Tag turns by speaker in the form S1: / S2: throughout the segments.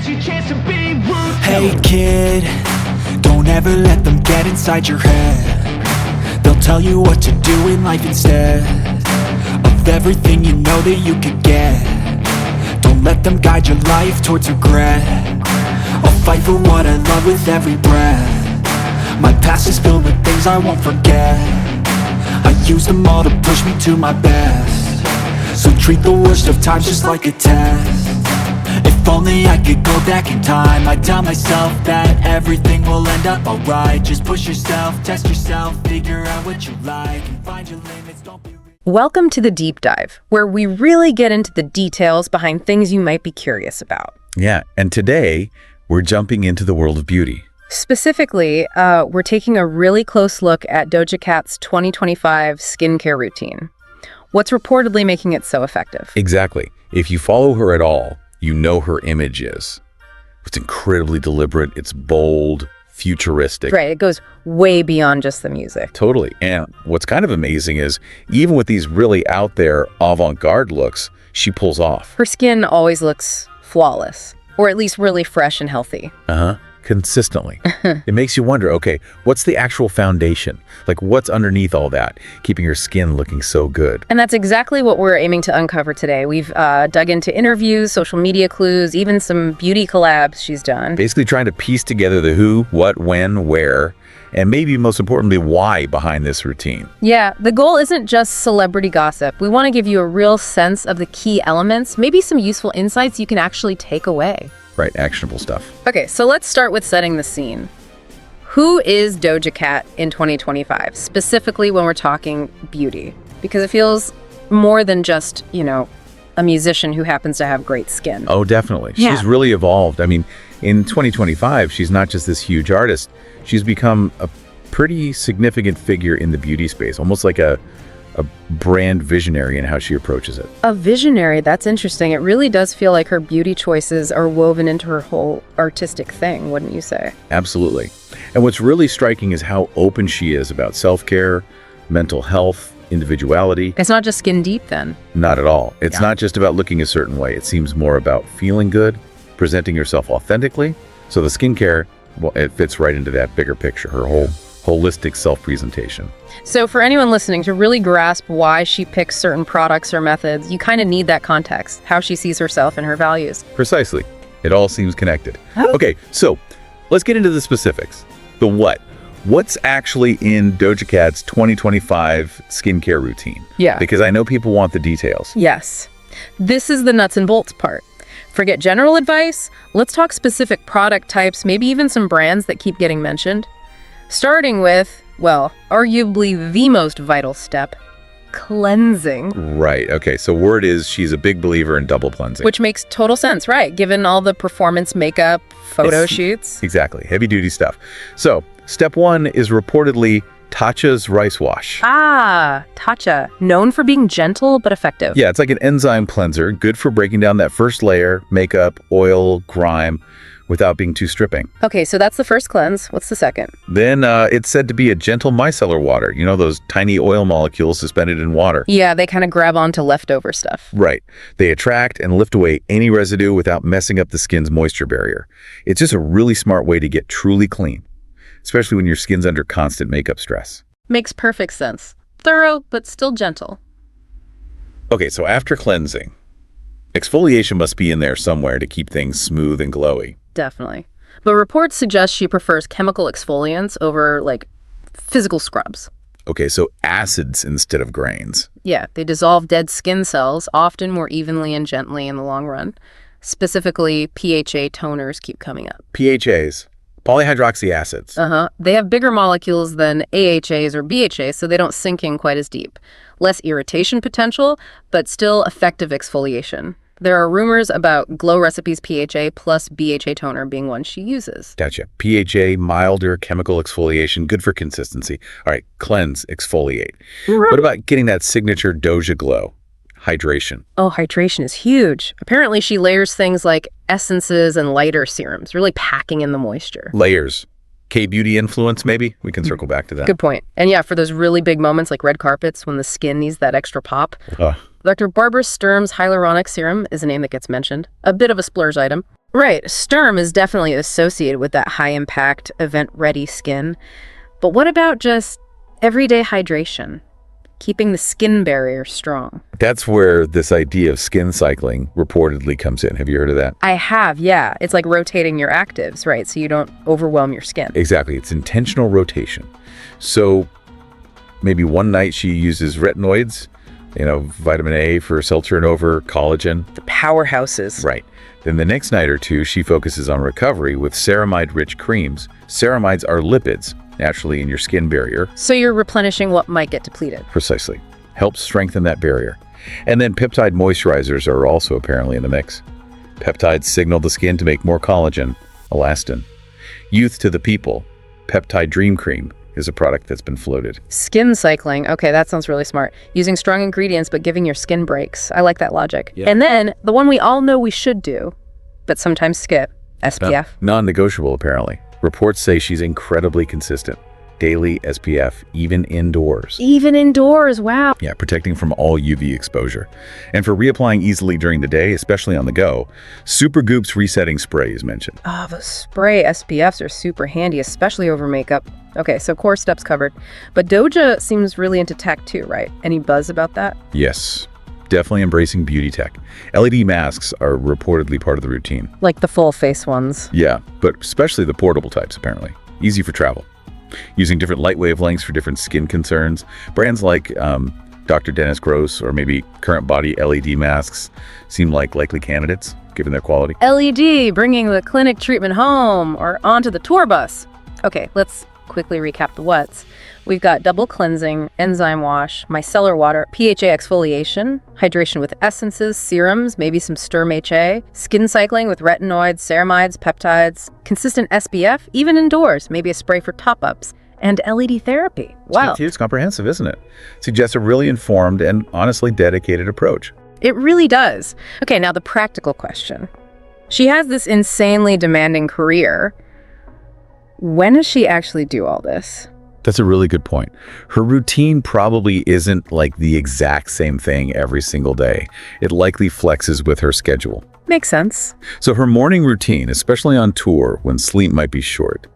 S1: It's your chance to be ruthless.
S2: Hey kid, don't ever let them get inside your head. They'll tell you what to do in life instead of everything you know that you could get. Don't let them guide your life towards regret. I'll fight for what I love with every breath. My past is filled with things I won't forget. I use them all to push me to my best. So treat the worst of times just like a test. If only I could go back in time, I'd tell myself that everything will end up alright. Just push yourself, test yourself, figure out what you like, and find your limits, don't be...
S3: Welcome to the Deep Dive, where we really get into the details behind things you might be curious about.
S4: Yeah, and today we're jumping into the world of beauty.
S3: Specifically, we're taking a really close look at Doja Cat's 2025 skincare routine. What's reportedly making it so effective?
S4: Exactly. If you follow her at all, you know her image is. It's incredibly deliberate, it's bold, futuristic.
S3: Right, it goes way beyond just the music.
S4: Totally. And what's kind of amazing is, even with these really out there avant-garde looks, she pulls off.
S3: Her skin always looks flawless, or at least really fresh and healthy.
S4: Consistently. It makes you wonder, okay, what's the actual foundation? Like, what's underneath all that, keeping your skin looking so good?
S3: And that's exactly what we're aiming to uncover today. We've dug into interviews, social media clues, even some beauty collabs she's done.
S4: Basically trying to piece together the who, what, when, where, and maybe most importantly, why behind this routine.
S3: Yeah, the goal isn't just celebrity gossip. We want to give you a real sense of the key elements, maybe some useful insights you can actually take away.
S4: Right, actionable stuff.
S3: Okay, so let's start with setting the scene. Who is Doja Cat in 2025, specifically when we're talking beauty? Because it feels more than just, a musician who happens to have great skin.
S4: Oh, definitely.
S3: Yeah.
S4: She's really evolved. I mean, in 2025, she's not just this huge artist. She's become a pretty significant figure in the beauty space, almost like a brand visionary in how she approaches it.
S3: A visionary, that's interesting. It really does feel like her beauty choices are woven into her whole artistic thing, wouldn't you say?
S4: Absolutely. And what's really striking is how open she is about self-care, mental health, individuality.
S3: It's not just skin deep then.
S4: Not at all. It's not just about looking a certain way. It seems more about feeling good, presenting yourself authentically. So the skincare, well, it fits right into that bigger picture, her whole holistic self-presentation.
S3: So for anyone listening, to really grasp why she picks certain products or methods, you kind of need that context, how she sees herself and her values.
S4: Precisely. It all seems connected. Okay, so let's get into the specifics. The what. What's actually in Doja Cat's 2025 skincare routine?
S3: Yeah.
S4: Because I know people want the details.
S3: Yes. This is the nuts and bolts part. Forget general advice. Let's talk specific product types, maybe even some brands that keep getting mentioned. Starting with, well, arguably the most vital step, cleansing.
S4: Right. Okay. So word is she's a big believer in double cleansing.
S3: Which makes total sense, right? Given all the performance makeup, photo shoots.
S4: Exactly. Heavy duty stuff. So step one is reportedly Tatcha's rice wash.
S3: Ah, Tatcha, known for being gentle but effective.
S4: Yeah, it's like an enzyme cleanser, good for breaking down that first layer, makeup, oil, grime, without being too stripping.
S3: Okay, so that's the first cleanse. What's the second?
S4: Then it's said to be a gentle micellar water. You know, those tiny oil molecules suspended in water.
S3: Yeah, they kind of grab onto leftover stuff.
S4: Right. They attract and lift away any residue without messing up the skin's moisture barrier. It's just a really smart way to get truly clean, especially when your skin's under constant makeup stress.
S3: Makes perfect sense. Thorough, but still gentle.
S4: Okay, so after cleansing, exfoliation must be in there somewhere to keep things smooth and glowy.
S3: Definitely. But reports suggest she prefers chemical exfoliants over, physical scrubs.
S4: Okay, so acids instead of grains.
S3: Yeah, they dissolve dead skin cells, often more evenly and gently in the long run. Specifically, PHA toners keep coming up.
S4: PHAs, polyhydroxy acids.
S3: They have bigger molecules than AHAs or BHAs, so they don't sink in quite as deep. Less irritation potential, but still effective exfoliation. There are rumors about Glow Recipes PHA plus BHA toner being one she uses.
S4: Gotcha. PHA, milder chemical exfoliation, good for consistency. All right, cleanse, exfoliate. What about getting that signature Doja glow? Hydration.
S3: Oh, hydration is huge. Apparently she layers things like essences and lighter serums, really packing in the moisture.
S4: Layers. K-beauty influence, maybe? We can circle back to that.
S3: Good point. And yeah, for those really big moments like red carpets when the skin needs that extra pop. Dr. Barbara Sturm's hyaluronic serum is a name that gets mentioned. A bit of a splurge item. Right, STERM is definitely associated with that high-impact, event-ready skin. But what about just everyday hydration? Keeping the skin barrier strong.
S4: That's where this idea of skin cycling reportedly comes in. Have you heard of that?
S3: I have, yeah. It's like rotating your actives, right? So you don't overwhelm your skin.
S4: Exactly. It's intentional rotation. So maybe one night she uses retinoids, vitamin A for cell turnover, collagen.
S3: The powerhouses.
S4: Right. Then the next night or two, she focuses on recovery with ceramide-rich creams. Ceramides are lipids, naturally in your skin barrier.
S3: So you're replenishing what might get depleted.
S4: Precisely. Helps strengthen that barrier. And then peptide moisturizers are also apparently in the mix. Peptides signal the skin to make more collagen, elastin. Youth to the people, Peptide Dream Cream is a product that's been floated.
S3: Skin cycling. Okay, that sounds really smart. Using strong ingredients, but giving your skin breaks. I like that logic.
S4: Yeah.
S3: And then the one we all know we should do, but sometimes skip, SPF.
S4: Non-negotiable, apparently. Reports say she's incredibly consistent. Daily SPF, even indoors.
S3: Even indoors, wow.
S4: Yeah, protecting from all UV exposure. And for reapplying easily during the day, especially on the go, Supergoop's resetting spray is mentioned.
S3: Oh, the spray SPFs are super handy, especially over makeup. Okay, so core steps covered. But Doja seems really into tech too, right? Any buzz about that?
S4: Yes, definitely embracing beauty tech. LED masks are reportedly part of the routine.
S3: Like the full face ones.
S4: Yeah, but especially the portable types, apparently. Easy for travel. Using different light wavelengths for different skin concerns. Brands like Dr. Dennis Gross or maybe Current Body LED masks seem like likely candidates, given their quality.
S3: LED, bringing the clinic treatment home or onto the tour bus. Okay, let's quickly recap the what's. We've got double cleansing, enzyme wash, micellar water, PHA exfoliation, hydration with essences, serums, maybe some Sturm HA, skin cycling with retinoids, ceramides, peptides, consistent SPF, even indoors, maybe a spray for top-ups, and LED therapy. Wow.
S4: It's comprehensive, isn't it? Suggests a really informed and honestly dedicated approach.
S3: It really does. Okay, now the practical question. She has this insanely demanding career. When does she actually do all this?
S4: That's a really good point. Her routine probably isn't like the exact same thing every single day. It likely flexes with her schedule.
S3: Makes sense.
S4: So her morning routine, especially on tour when sleep might be short,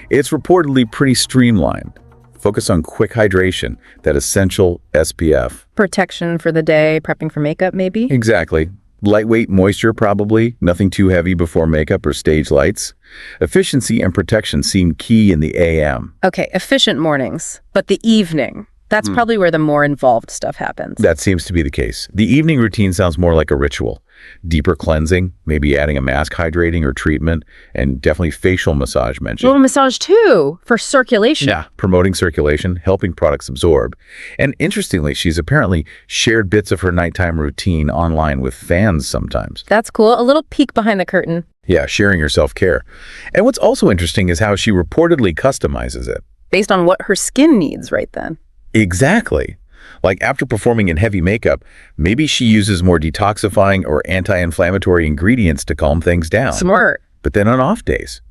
S4: it's reportedly pretty streamlined. Focus on quick hydration, that essential SPF.
S3: Protection for the day, prepping for makeup maybe?
S4: Exactly. Lightweight moisture probably, nothing too heavy before makeup or stage lights. Efficiency and protection seem key in the AM.
S3: Okay, efficient mornings, but the evening, that's probably where the more involved stuff happens.
S4: That seems to be the case. The evening routine sounds more like a ritual. Deeper cleansing, maybe adding a mask hydrating or treatment, and definitely facial massage mentioned.
S3: Little massage too, for circulation.
S4: Yeah, promoting circulation, helping products absorb. And interestingly, she's apparently shared bits of her nighttime routine online with fans sometimes.
S3: That's cool. A little peek behind the curtain.
S4: Yeah, sharing her self-care. And what's also interesting is how she reportedly customizes it.
S3: Based on what her skin needs right then.
S4: Exactly. Like after performing in heavy makeup, maybe she uses more detoxifying or anti-inflammatory ingredients to calm things down.
S3: Smart.
S4: But then on off days,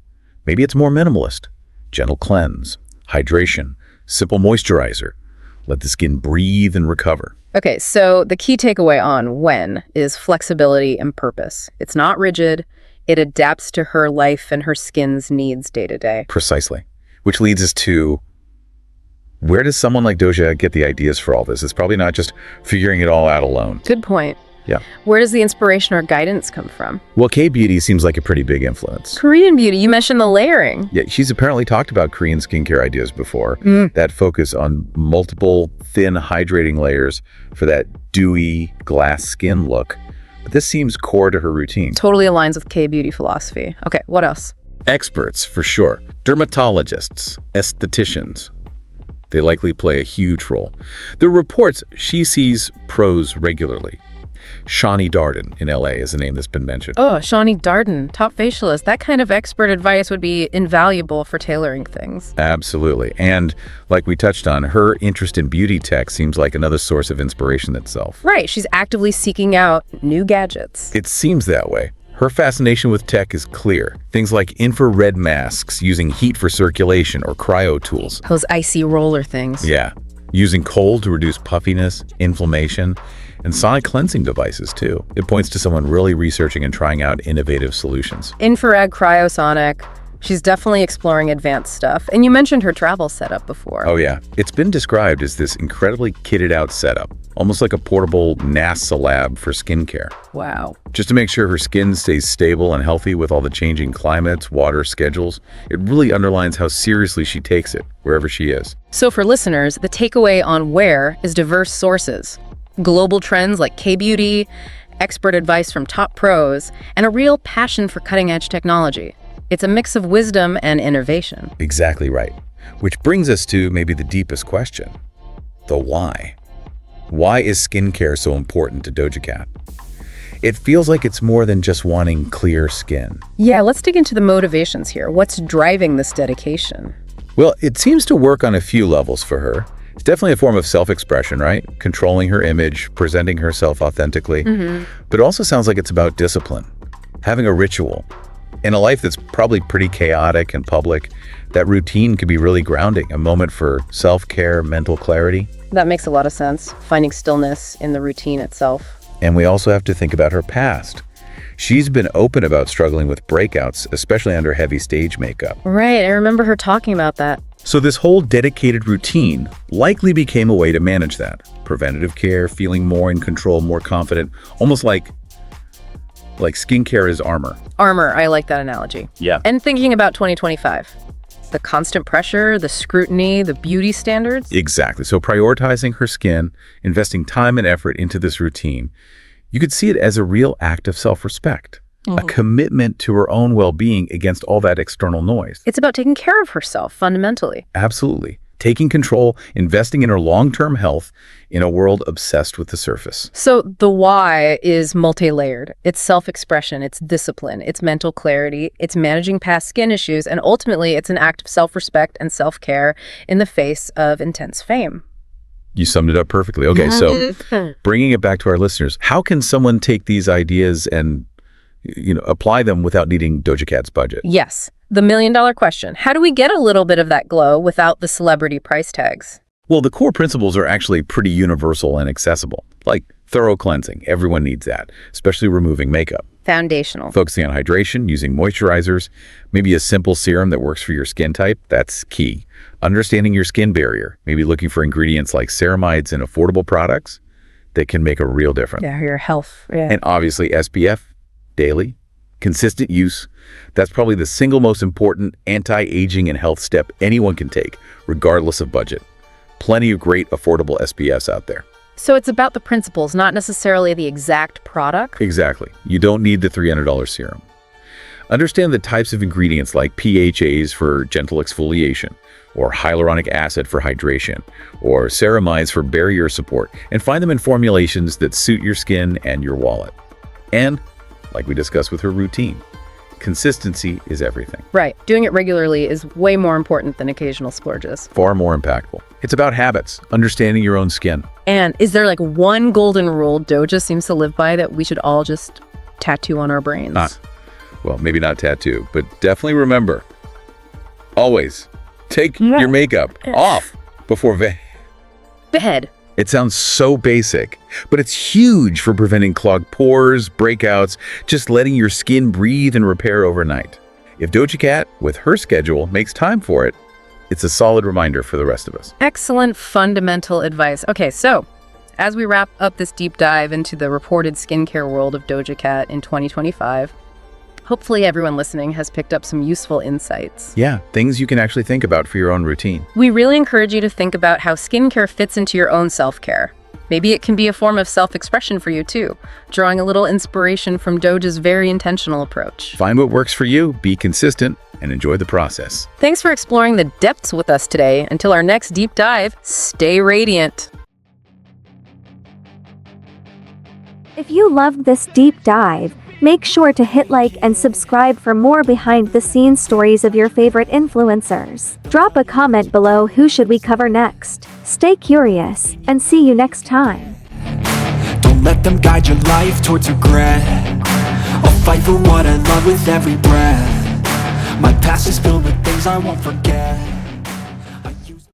S4: maybe it's more minimalist. Gentle cleanse, hydration, simple moisturizer. Let the skin breathe and recover.
S3: Okay, so the key takeaway on when is flexibility and purpose. It's not rigid. It adapts to her life and her skin's needs day to day.
S4: Precisely. Which leads us to, where does someone like Doja get the ideas for all this? It's probably not just figuring it all out alone.
S3: Good point.
S4: Yeah.
S3: Where does the inspiration or guidance come from?
S4: Well, K-beauty seems like a pretty big influence.
S3: Korean beauty, you mentioned the layering.
S4: Yeah, she's apparently talked about Korean skincare ideas before. That focus on multiple thin hydrating layers for that dewy glass skin look. But this seems core to her routine.
S3: Totally aligns with K-beauty philosophy. Okay, what else?
S4: Experts, for sure. Dermatologists, estheticians. They likely play a huge role. There are reports she sees pros regularly. Shawnee Darden in LA is a name that's been mentioned.
S3: Oh, Shawnee Darden, top facialist. That kind of expert advice would be invaluable for tailoring things.
S4: Absolutely. And like we touched on, her interest in beauty tech seems like another source of inspiration itself.
S3: Right, she's actively seeking out new gadgets.
S4: It seems that way. Her fascination with tech is clear. Things like infrared masks using heat for circulation or cryo tools.
S3: Those icy roller things.
S4: Yeah. Using cold to reduce puffiness, inflammation, and sonic cleansing devices too. It points to someone really researching and trying out innovative solutions.
S3: Infrared cryosonic. She's definitely exploring advanced stuff. And you mentioned her travel setup before.
S4: Oh yeah, it's been described as this incredibly kitted out setup, almost like a portable NASA lab for skincare.
S3: Wow.
S4: Just to make sure her skin stays stable and healthy with all the changing climates, water schedules. It really underlines how seriously she takes it, wherever she is.
S3: So for listeners, the takeaway on wear is diverse sources. Global trends like K-beauty, expert advice from top pros, and a real passion for cutting-edge technology. It's a mix of wisdom and innovation.
S4: Exactly right. Which brings us to maybe the deepest question. The why. Why is skincare so important to Doja Cat? It feels like it's more than just wanting clear skin.
S3: Yeah, let's dig into the motivations here. What's driving this dedication?
S4: Well, it seems to work on a few levels for her. It's definitely a form of self-expression, right? Controlling her image, presenting herself authentically. But it also sounds like it's about discipline, having a ritual. In a life that's probably pretty chaotic and public, that routine could be really grounding, a moment for self-care, mental clarity.
S3: That makes a lot of sense, finding stillness in the routine itself.
S4: And we also have to think about her past. She's been open about struggling with breakouts, especially under heavy stage makeup.
S3: Right, I remember her talking about that.
S4: So this whole dedicated routine likely became a way to manage that. Preventative care, feeling more in control, more confident, almost like skincare is armor.
S3: Armor, I like that analogy.
S4: Yeah.
S3: And thinking about 2025, the constant pressure, the scrutiny, the beauty standards.
S4: Exactly. So prioritizing her skin, investing time and effort into this routine, you could see it as a real act of self-respect, a commitment to her own well-being against all that external noise.
S3: It's about taking care of herself, fundamentally.
S4: Absolutely. Taking control, investing in her long-term health in a world obsessed with the surface.
S3: So the why is multi-layered. It's self-expression, it's discipline, it's mental clarity, it's managing past skin issues, and ultimately it's an act of self-respect and self-care in the face of intense fame.
S4: You summed it up perfectly. Okay, so bringing it back to our listeners, how can someone take these ideas and apply them without needing Doja Cat's budget?
S3: Yes, the million-dollar question. How do we get a little bit of that glow without the celebrity price tags?
S4: Well, the core principles are actually pretty universal and accessible, like thorough cleansing. Everyone needs that, especially removing makeup.
S3: Foundational.
S4: Focusing on hydration, using moisturizers, maybe a simple serum that works for your skin type, that's key. Understanding your skin barrier, maybe looking for ingredients like ceramides and affordable products that can make a real difference.
S3: Yeah, your health. Yeah.
S4: And obviously SPF, daily, consistent use. That's probably the single most important anti-aging and health step anyone can take, regardless of budget. Plenty of great affordable SPFs out there.
S3: So it's about the principles, not necessarily the exact product?
S4: Exactly. You don't need the $300 serum. Understand the types of ingredients like PHAs for gentle exfoliation, or hyaluronic acid for hydration, or ceramides for barrier support, and find them in formulations that suit your skin and your wallet. And, like we discussed with her routine, consistency is everything.
S3: Right. Doing it regularly is way more important than occasional splurges.
S4: Far more impactful. It's about habits, understanding your own skin.
S3: And is there like one golden rule Doja seems to live by that we should all just tattoo on our brains?
S4: Well, maybe not tattoo, but definitely remember, always take your makeup off before
S3: bed.
S4: It sounds so basic, but it's huge for preventing clogged pores, breakouts, just letting your skin breathe and repair overnight. If Doja Cat, with her schedule, makes time for it, it's a solid reminder for the rest of us.
S3: Excellent fundamental advice. Okay, so as we wrap up this deep dive into the reported skincare world of Doja Cat in 2025, hopefully everyone listening has picked up some useful insights.
S4: Yeah, things you can actually think about for your own routine.
S3: We really encourage you to think about how skincare fits into your own self-care. Maybe it can be a form of self-expression for you too, drawing a little inspiration from Doja's very intentional approach.
S4: Find what works for you, be consistent, and enjoy the process.
S3: Thanks for exploring the depths with us today. Until our next deep dive, stay radiant.
S1: If you loved this deep dive, make sure to hit like and subscribe for more behind-the-scenes stories of your favorite influencers. Drop a comment below who should we cover next. Stay curious, and see you next time.
S2: Don't let them guide your life towards regret. I'll fight for what I love with every breath. My past is filled with things I won't forget.